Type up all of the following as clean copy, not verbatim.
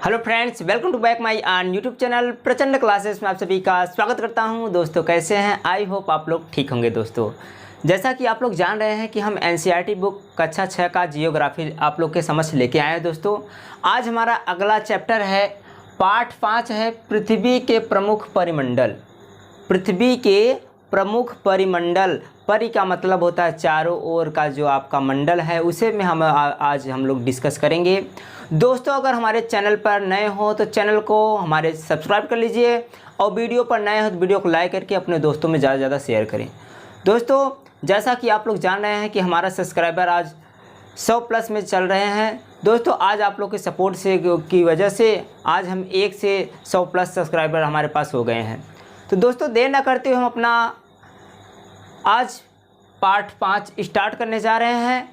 Hello friends, welcome to back my YouTube channel Prachand classes में आप सभी का स्वागत करता हूं। दोस्तों कैसे हैं? आई होप आप लोग ठीक होंगे। दोस्तों जैसा कि आप लोग जान रहे हैं कि हम एनसीईआरटी बुक कक्षा 6 का जियोग्राफी आप लोग के समक्ष लेके आए हैं। दोस्तों आज हमारा अगला चैप्टर है, पार्ट 5 है पृथ्वी के प्रमुख परिमंडल। पृथ्वी के प्रमुख परिमंडल, परि का मतलब होता है चारों ओर का जो आपका मंडल है, उसे में आज हम लोग डिस्कस करेंगे। दोस्तों अगर हमारे चैनल पर नए हो तो चैनल को हमारे सब्सक्राइब कर लीजिए और वीडियो पर नए हो तो वीडियो को लाइक करके अपने दोस्तों में ज़्यादा से ज़्यादा शेयर करें। दोस्तों जैसा कि आप लोग जान रहे हैं कि हमारा सब्सक्राइबर आज 100+ में चल रहे हैं। दोस्तों आज आप लोग के सपोर्ट से की वजह से आज हम 1 से 100+ सब्सक्राइबर हमारे पास हो गए हैं। तो दोस्तों देर ना करते हुए हम अपना आज पार्ट 5 स्टार्ट करने जा रहे हैं।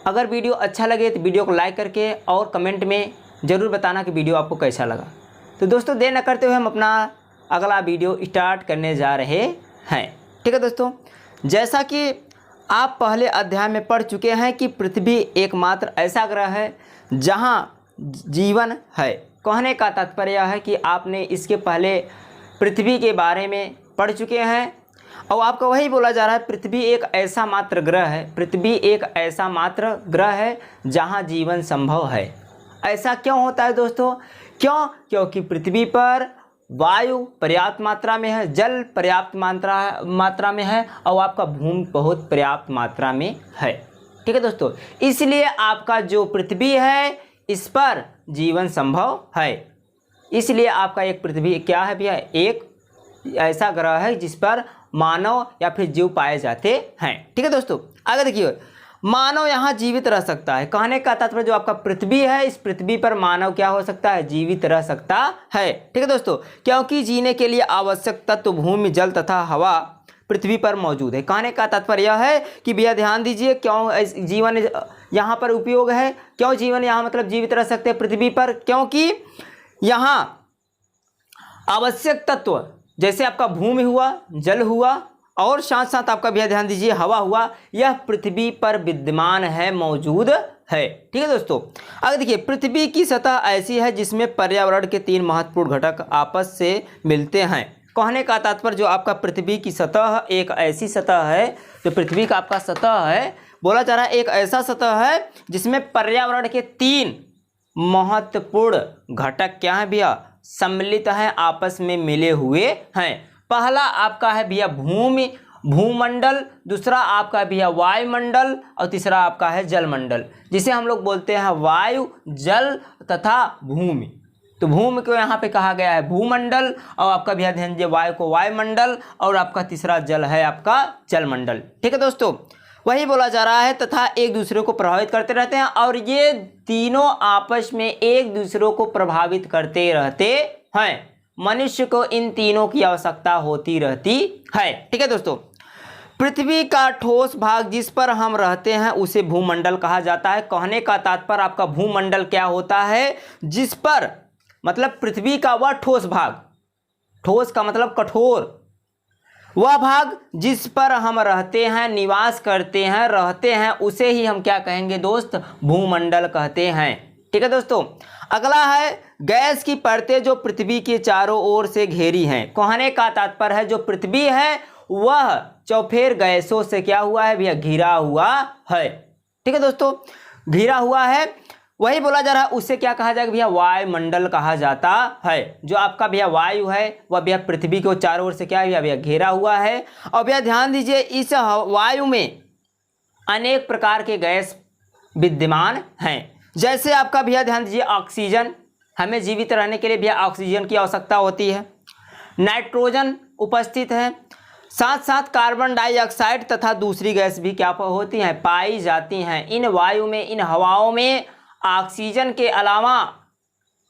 अगर वीडियो अच्छा लगे तो वीडियो को लाइक करके और कमेंट में ज़रूर बताना कि वीडियो आपको कैसा लगा। तो दोस्तों देर न करते हुए हम अपना अगला वीडियो स्टार्ट करने जा रहे हैं। ठीक है दोस्तों, जैसा कि आप पहले अध्याय में पढ़ चुके हैं कि पृथ्वी एकमात्र ऐसा ग्रह है जहां जीवन है। कहने का तात्पर्य है कि आपने इसके पहले पृथ्वी के बारे में पढ़ चुके हैं और आपको वही बोला जा रहा है पृथ्वी एक ऐसा मात्र ग्रह है, पृथ्वी एक ऐसा मात्र ग्रह है जहां जीवन संभव है। ऐसा क्यों होता है दोस्तों? क्योंकि पृथ्वी पर वायु पर्याप्त मात्रा में है, जल पर्याप्त मात्रा में है और आपका भूमि बहुत पर्याप्त मात्रा में है। ठीक है दोस्तों, इसलिए आपका जो पृथ्वी है इस पर जीवन संभव है। इसलिए आपका एक पृथ्वी क्या है भैया? एक ऐसा ग्रह है जिस पर मानव या फिर जीव पाए जाते हैं। ठीक है दोस्तों, आगे देखिए, मानव यहाँ जीवित रह सकता है। कहने का तात्पर्य जो आपका पृथ्वी है, इस पृथ्वी पर मानव क्या हो सकता है? जीवित रह सकता है। ठीक है दोस्तों, क्योंकि जीने के लिए आवश्यक तत्व भूमि, जल तथा हवा पृथ्वी पर मौजूद है। कहने का तात्पर्य यह है कि भैया ध्यान दीजिए, क्यों जीवन यहाँ पर उपयोग है, क्यों जीवन यहाँ मतलब जीवित रह सकते हैं पृथ्वी पर? क्योंकि यहाँ आवश्यक तत्व जैसे आपका भूमि हुआ, जल हुआ और साथ साथ आपका भैया ध्यान दीजिए हवा हुआ, यह पृथ्वी पर विद्यमान है, मौजूद है। ठीक है दोस्तों, आगे देखिए, पृथ्वी की सतह ऐसी है जिसमें पर्यावरण के 3 महत्वपूर्ण घटक आपस से मिलते हैं। कहने का तात्पर्य जो आपका पृथ्वी की सतह एक ऐसी सतह है, जो पृथ्वी का आपका सतह है, बोला जा रहा है एक ऐसा सतह है जिसमें पर्यावरण के 3 महत्वपूर्ण घटक क्या है भैया? सम्मिलित हैं, आपस में मिले हुए हैं। पहला आपका है भैया भूमि, भूमंडल, दूसरा आपका भैया वायुमंडल और तीसरा आपका है जलमंडल, जिसे हम लोग बोलते हैं वायु, जल तथा भूमि। तो भूमि को यहाँ पे कहा गया है भूमंडल और आपका भैया ध्यान दीजिए वायु को वायुमंडल और आपका तीसरा जल है आपका जलमंडल। ठीक है दोस्तों, वही बोला जा रहा है तथा एक दूसरे को प्रभावित करते रहते हैं और ये तीनों आपस में एक दूसरे को प्रभावित करते रहते हैं। मनुष्य को इन तीनों की आवश्यकता होती रहती है। ठीक है दोस्तों, पृथ्वी का ठोस भाग जिस पर हम रहते हैं उसे भूमंडल कहा जाता है। कहने का तात्पर्य आपका भूमंडल क्या होता है? जिस पर मतलब पृथ्वी का वह ठोस भाग, ठोस का मतलब कठोर, वह भाग जिस पर हम रहते हैं, निवास करते हैं, रहते हैं, उसे ही हम क्या कहेंगे दोस्त? भूमंडल कहते हैं। ठीक है दोस्तों, अगला है गैस की परतें जो पृथ्वी के चारों ओर से घेरी हैं। कहने का तात्पर्य है जो पृथ्वी है वह चौफेर गैसों से क्या हुआ है भैया? घिरा हुआ है। ठीक है दोस्तों, घिरा हुआ है, वही बोला जा रहा है उसे क्या कहा जाएगा भैया? वायुमंडल कहा जाता है। जो आपका भैया वायु है वह भैया पृथ्वी को चारों ओर से क्या है भैया? घेरा हुआ है। और भैया ध्यान दीजिए इस वायु में अनेक प्रकार के गैस विद्यमान हैं। जैसे आपका भैया ध्यान दीजिए ऑक्सीजन, हमें जीवित रहने के लिए भैया ऑक्सीजन की आवश्यकता होती है। नाइट्रोजन उपस्थित है, साथ साथ कार्बन डाइऑक्साइड तथा दूसरी गैस भी क्या होती हैं? पाई जाती हैं। इन वायु में, इन हवाओं में ऑक्सीजन के अलावा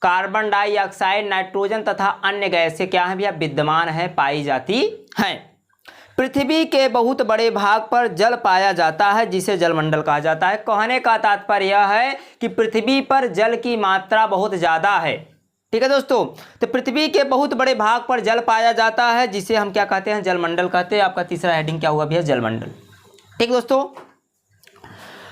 कार्बन डाइऑक्साइड, नाइट्रोजन तथा अन्य गैसें क्या है भैया? विद्यमान है, पाई जाती हैं। पृथ्वी के बहुत बड़े भाग पर जल पाया जाता है जिसे जलमंडल कहा जाता है। कहने का तात्पर्य यह है कि पृथ्वी पर जल की मात्रा बहुत ज़्यादा है। ठीक है दोस्तों, तो पृथ्वी के बहुत बड़े भाग पर जल पाया जाता है जिसे हम क्या कहते हैं? जलमंडल कहते हैं। आपका तीसरा हेडिंग क्या हुआ भैया? जलमंडल। ठीक दोस्तों,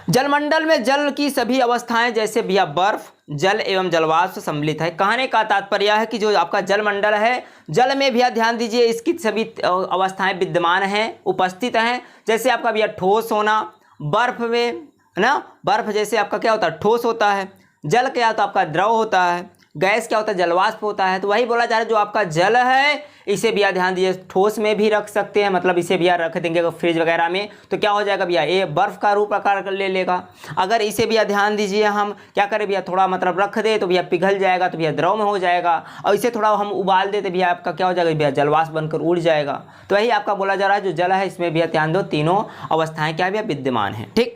जलमंडल में जल की सभी अवस्थाएं जैसे भैया बर्फ, जल एवं जलवाष्प सम्मिलित है। कहने का तात्पर्य है कि जो आपका जलमंडल है, जल में भैया ध्यान दीजिए इसकी सभी अवस्थाएं विद्यमान हैं, उपस्थित हैं। जैसे आपका भैया ठोस होना, बर्फ में है ना, बर्फ जैसे आपका क्या होता है, ठोस होता है। जल क्या होता है, आपका द्रव होता है। गैस क्या होता है, जलवाष्प होता है। तो वही बोला जा रहा है जो आपका जल है इसे भैया ध्यान दीजिए ठोस में भी रख सकते हैं, मतलब इसे भैया रख देंगे अगर फ्रिज वगैरह में तो क्या हो जाएगा भैया, ये बर्फ का रूप आकार ले लेगा। अगर इसे भैया ध्यान दीजिए हम क्या करें भैया, थोड़ा मतलब रख दे तो भैया पिघल जाएगा, तो भैया द्रव में हो जाएगा। और इसे थोड़ा हम उबाल देते भैया आपका क्या हो जाएगा भैया, जलवाष्प बनकर उड़ जाएगा। तो वही आपका बोला जा रहा है जो जल है इसमें भैया ध्यान दो तीनों अवस्थाएं क्या भैया विद्यमान है। ठीक,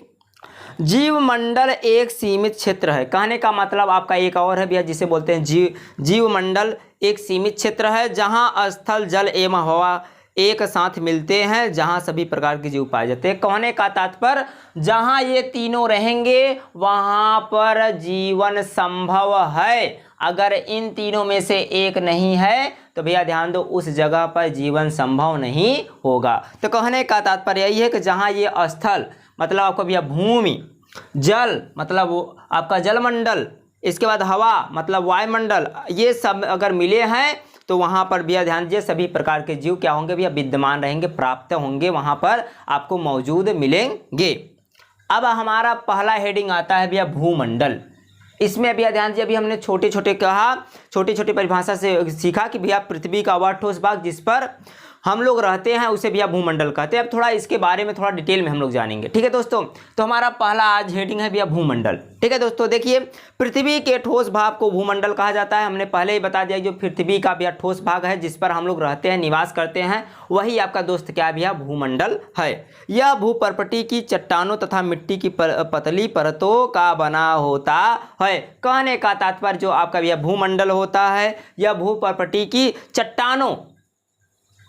जीव मंडल एक सीमित क्षेत्र है। कहने का मतलब आपका एक और है भैया जिसे बोलते हैं जीव मंडल एक सीमित क्षेत्र है जहां स्थल, जल एवं हवा एक साथ मिलते हैं, जहां सभी प्रकार के जीव पाए जाते हैं। कहने का तात्पर्य जहां ये तीनों रहेंगे वहां पर जीवन संभव है। अगर इन तीनों में से एक नहीं है तो भैया ध्यान दो उस जगह पर जीवन संभव नहीं होगा। तो कहने का तात्पर्य यही है कि जहां ये स्थल मतलब आपका भैया भूमि, जल मतलब आपका जलमंडल, इसके बाद हवा मतलब वायुमंडल, ये सब अगर मिले हैं तो वहाँ पर भैया ध्यान दीजिए सभी प्रकार के जीव क्या होंगे भैया विद्यमान रहेंगे, प्राप्त होंगे, वहाँ पर आपको मौजूद मिलेंगे। अब हमारा पहला हेडिंग आता है भैया भूमंडल। इसमें भैया ध्यान दीजिए अभी हमने छोटे छोटे परिभाषा से सीखा कि भैया पृथ्वी का वह ठोस भाग जिस पर हम लोग रहते हैं उसे भैया भूमंडल कहते हैं। अब थोड़ा इसके बारे में थोड़ा डिटेल में हम लोग जानेंगे। ठीक है दोस्तों, तो हमारा पहला आज हेडिंग है भैया भूमंडल। ठीक है दोस्तों, देखिए पृथ्वी के ठोस भाग को भूमंडल कहा जाता है। हमने पहले ही बता दिया जो पृथ्वी का भैया ठोस भाग है जिस पर हम लोग रहते हैं, निवास करते हैं, वही आपका दोस्त क्या है भैया भूमंडल है। यह भूपर्पटी की चट्टानों तथा मिट्टी की पतली परतों का बना होता है। कहने का तात्पर्य जो आपका भैया भूमंडल होता है यह भूपर्पटी की चट्टानों,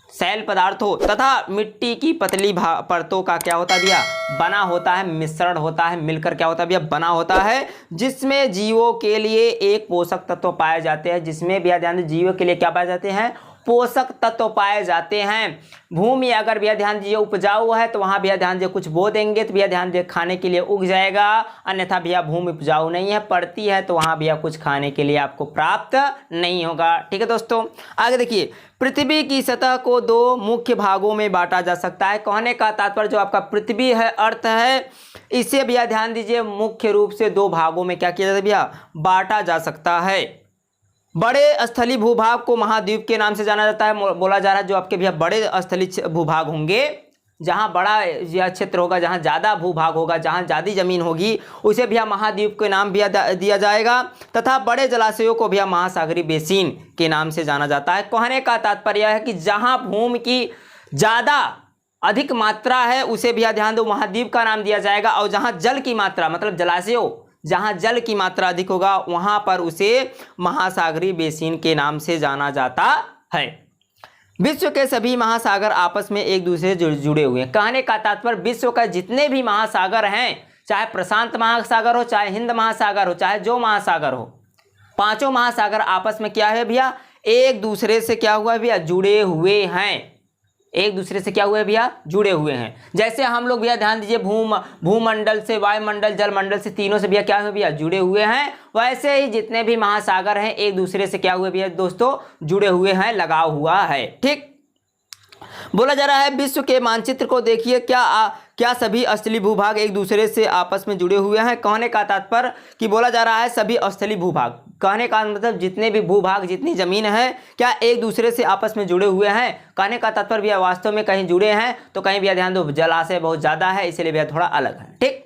सैल पदार्थों तथा मिट्टी की पतली परतों का क्या होता है भैया बना होता है, मिश्रण होता है, मिलकर क्या होता है भैया बना होता है, जिसमें जीवों के लिए एक पोषक तत्व पाए जाते हैं। जिसमें भैया ध्यान दीजिए जीवों के लिए क्या पाए जाते हैं, पोषक तत्व पाए जाते हैं। भूमि अगर भैया ध्यान दीजिए उपजाऊ है तो वहाँ भैया ध्यान दीजिए कुछ बो देंगे तो भैया ध्यान दीजिए खाने के लिए उग जाएगा। अन्यथा भैया भूमि उपजाऊ नहीं है, पड़ती है तो वहाँ भैया कुछ खाने के लिए आपको प्राप्त नहीं होगा। ठीक है दोस्तों, आगे देखिए पृथ्वी की सतह को दो मुख्य भागों में बांटा जा सकता है। कहने का तात्पर्य जो आपका पृथ्वी है, अर्थ है, इसे भैया ध्यान दीजिए मुख्य रूप से दो भागों में क्या किया जाता है भैया बांटा जा सकता है। बड़े स्थलीय भूभाग को महाद्वीप के नाम से जाना जाता है। बोला जा रहा है जो आपके भैया बड़े स्थलीय भूभाग होंगे, जहां बड़ा यह क्षेत्र होगा, जहां ज़्यादा भूभाग होगा, जहां ज़्यादा ज़मीन होगी, उसे भैया महाद्वीप के नाम भैया दिया जाएगा। तथा बड़े जलाशयों को भैया महासागरीय बेसिन के नाम से जाना जाता है। कहने का तात्पर्य है कि जहां भूमि की ज़्यादा अधिक मात्रा है उसे भैया ध्यान दो महाद्वीप का नाम दिया जाएगा, और जहां जल की मात्रा मतलब जलाशयों, जहां जल की मात्रा अधिक होगा वहां पर उसे महासागरीय बेसिन के नाम से जाना जाता है। विश्व के सभी महासागर आपस में एक दूसरे से जुड़े हुए हैं। कहने का तात्पर्य विश्व का जितने भी महासागर हैं, चाहे प्रशांत महासागर हो, चाहे हिंद महासागर हो, चाहे जो महासागर हो, पांचों महासागर आपस में क्या है भैया एक दूसरे से क्या हुआ है भैया जुड़े हुए हैं, एक दूसरे से क्या हुए भैया जुड़े हुए हैं। जैसे हम लोग भैया ध्यान दीजिए भूमंडल से, वायुमंडल, जलमंडल से, तीनों से भैया क्या हुए भैया जुड़े हुए हैं, वैसे ही जितने भी महासागर हैं एक दूसरे से क्या हुए भैया दोस्तों जुड़े हुए हैं, लगाव हुआ है। ठीक, बोला जा रहा है विश्व के मानचित्र को देखिए, क्या सभी स्थलीय भूभाग एक दूसरे से आपस में जुड़े हुए हैं। कहने का तात्पर्य कि बोला जा रहा है सभी स्थलीय भूभाग, कहने का मतलब जितने भी भूभाग, जितनी जमीन है क्या एक दूसरे से आपस में जुड़े हुए हैं। कहने का तात्पर्य भैया वास्तव में कहीं जुड़े हैं तो कहीं भैया ध्यान दो जलाशय बहुत ज़्यादा है, इसलिए भैया थोड़ा अलग है। ठीक,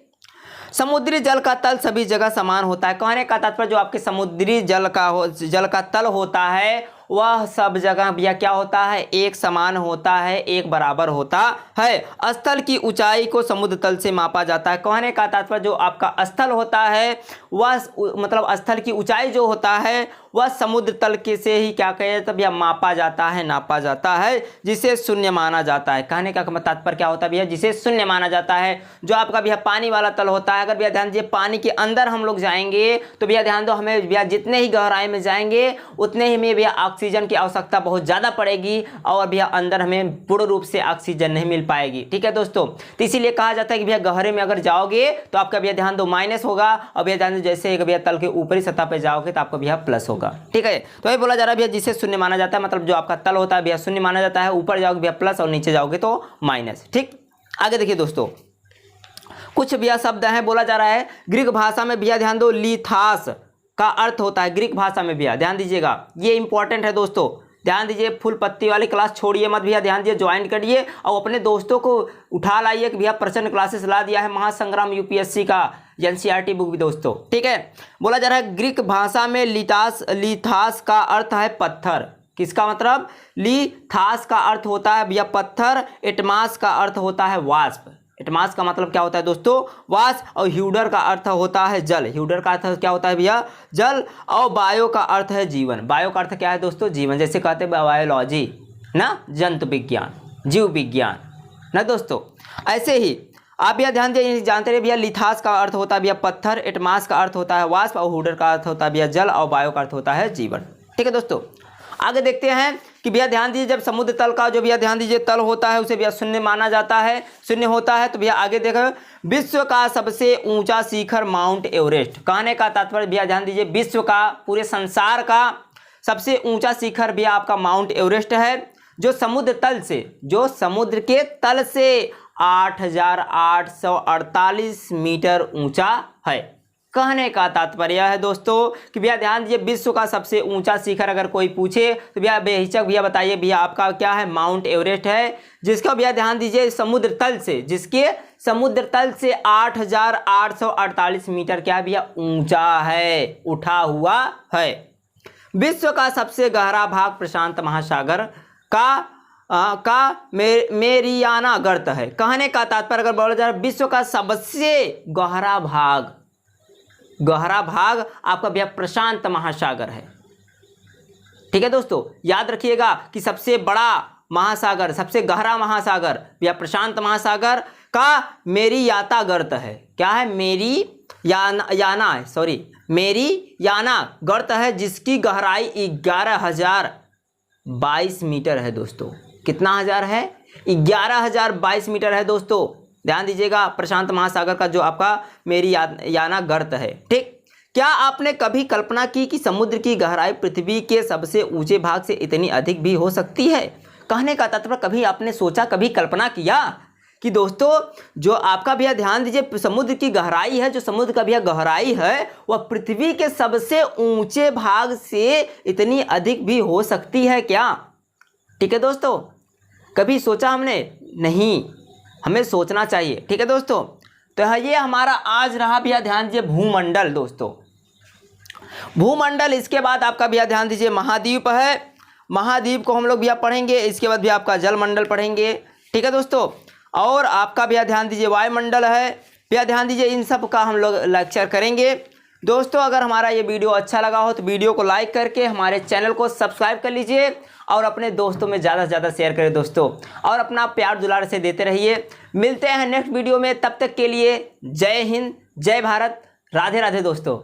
समुद्री जल का तल सभी जगह समान होता है। कहने का तात्पर्य जो आपके समुद्री जल का तल होता है वह सब जगह भैया क्या होता है एक समान होता है, एक बराबर होता है। स्थल की ऊंचाई को समुद्र तल से मापा जाता है। कहने का तात्पर्य जो आपका स्थल होता है वह मतलब स्थल की ऊंचाई जो होता है वह समुद्र तल के से ही क्या कहे तब भैया मापा जाता है, नापा जाता है, जिसे शून्य माना जाता है। कहने का तात्पर्य क्या होता है भैया जिसे शून्य माना जाता है। जो आपका भैया पानी वाला तल होता है, अगर भैया ध्यान दीजिए पानी के अंदर हम लोग जाएंगे तो भैया ध्यान दो हमें भैया जितने ही गहराई में जाएंगे उतने ही में भैया ऑक्सीजन की आवश्यकता बहुत ज़्यादा पड़ेगी और भैया अंदर हमें पूर्ण रूप से ऑक्सीजन नहीं मिल पाएगी। ठीक है दोस्तों, तो इसीलिए कहा जाता है कि भैया गहरे में अगर जाओगे तो आपका भैया ध्यान दो माइनस होगा, और भैया ध्यान दो जैसे भैया तल के ऊपरी सतह पे जाओगे तो आपका भैया प्लस होगा। ठीक है, तो ये बोला जा रहा है भैया जिसे शून्य माना जाता है, मतलब जो आपका तल होता है भैया शून्य माना जाता है, ऊपर जाओगे भैया प्लस और नीचे जाओगे तो माइनस। ठीक, आगे देखिए दोस्तों, कुछ भैया शब्द हैं, बोला जा रहा है ग्रीक भाषा में भैया ध्यान दो लिथास का अर्थ होता है, ग्रीक भाषा में भैया ध्यान दीजिएगा, ये इंपॉर्टेंट है दोस्तों, ध्यान दीजिए। फुल पत्ती वाली क्लास छोड़िए मत भैया, ध्यान दीजिए, ज्वाइन करिए और अपने दोस्तों को उठा लाइए कि भैया प्रचंड क्लासेस ला दिया है महासंग्राम यूपीएससी का एनसीईआरटी बुक भी दोस्तों। ठीक है, बोला जा रहा है ग्रीक भाषा में लिथास का अर्थ है पत्थर। किसका मतलब? लिथास का अर्थ होता है भैया पत्थर, एटमास का अर्थ होता है वाष्प। एटमास का मतलब क्या होता है दोस्तों? वाष्प। और ह्यूडर का अर्थ होता है जल। ह्यूडर का अर्थ क्या होता है भैया? जल। और बायो का अर्थ है जीवन। बायो का अर्थ क्या है दोस्तों? जीवन। जैसे कहते हैं बायोलॉजी ना, जंतु विज्ञान, जीव विज्ञान ना दोस्तों। ऐसे ही आप भैया ध्यान दीजिए, जानते रहे भैया लिथास का अर्थ होता है भैया पत्थर, एटमास का अर्थ होता है वाष्प, और ह्यूडर का अर्थ होता है भैया जल, और बायो का अर्थ होता है जीवन। ठीक है दोस्तों, आगे देखते हैं कि भैया ध्यान दीजिए, जब समुद्र तल का जो भैया ध्यान दीजिए तल होता है उसे भैया शून्य माना जाता है, शून्य होता है। तो भैया आगे देखो, विश्व का सबसे ऊंचा शिखर माउंट एवरेस्ट। कहने का तात्पर्य भैया ध्यान दीजिए, विश्व का, पूरे संसार का सबसे ऊंचा शिखर भैया आपका माउंट एवरेस्ट है, जो समुद्र तल से, जो समुद्र के तल से 8,848 मीटर ऊंचा है। कहने का तात्पर्य है दोस्तों कि भैया ध्यान दीजिए, विश्व का सबसे ऊंचा शिखर अगर कोई पूछे तो भैया बेहिचक भैया बताइए भैया आपका क्या है? माउंट एवरेस्ट है, जिसका भैया ध्यान दीजिए समुद्र तल से, जिसके समुद्र तल से 8,848 मीटर क्या है भैया? ऊंचा है, उठा हुआ है। विश्व का सबसे गहरा भाग प्रशांत महासागर का मेरियाना गर्त है। कहने का तात्पर्य अगर बोला जाए, विश्व का सबसे गहरा भाग आपका भैया प्रशांत महासागर है। ठीक है दोस्तों, याद रखिएगा कि सबसे बड़ा महासागर, सबसे गहरा महासागर भैया प्रशांत महासागर का मेरियाना गर्त है। क्या है? मेरियाना गर्त है, जिसकी गहराई 11,022 मीटर है दोस्तों। कितना हजार है? 11,022 मीटर है दोस्तों। ध्यान दीजिएगा, प्रशांत महासागर का जो आपका मेरियाना गर्त है। ठीक, क्या आपने कभी कल्पना की कि समुद्र की गहराई पृथ्वी के सबसे ऊंचे भाग से इतनी अधिक भी हो सकती है? कहने का तात्पर्य, कभी आपने सोचा, कभी कल्पना किया कि दोस्तों जो आपका भैया ध्यान दीजिए समुद्र की गहराई है, जो समुद्र का भैया गहराई है वह पृथ्वी के सबसे ऊंचे भाग से इतनी अधिक भी हो सकती है क्या? ठीक है दोस्तों, कभी सोचा हमने? नहीं, हमें सोचना चाहिए। ठीक है दोस्तों, तो ये हमारा आज रहा भैया ध्यान दीजिए भूमंडल दोस्तों। भूमंडल, इसके बाद आपका भैया ध्यान दीजिए महाद्वीप है, महाद्वीप को हम लोग भैया पढ़ेंगे। इसके बाद भी आपका जलमंडल पढ़ेंगे। ठीक है दोस्तों, और आपका भैया ध्यान दीजिए वायुमंडल है, भैया ध्यान दीजिए, इन सब का हम लोग लेक्चर करेंगे दोस्तों। अगर हमारा ये वीडियो अच्छा लगा हो तो वीडियो को लाइक करके हमारे चैनल को सब्सक्राइब कर लीजिए और अपने दोस्तों में ज़्यादा से ज़्यादा शेयर करें दोस्तों, और अपना प्यार दुलार से देते रहिए। मिलते हैं नेक्स्ट वीडियो में, तब तक के लिए जय हिंद, जय भारत, राधे राधे दोस्तों।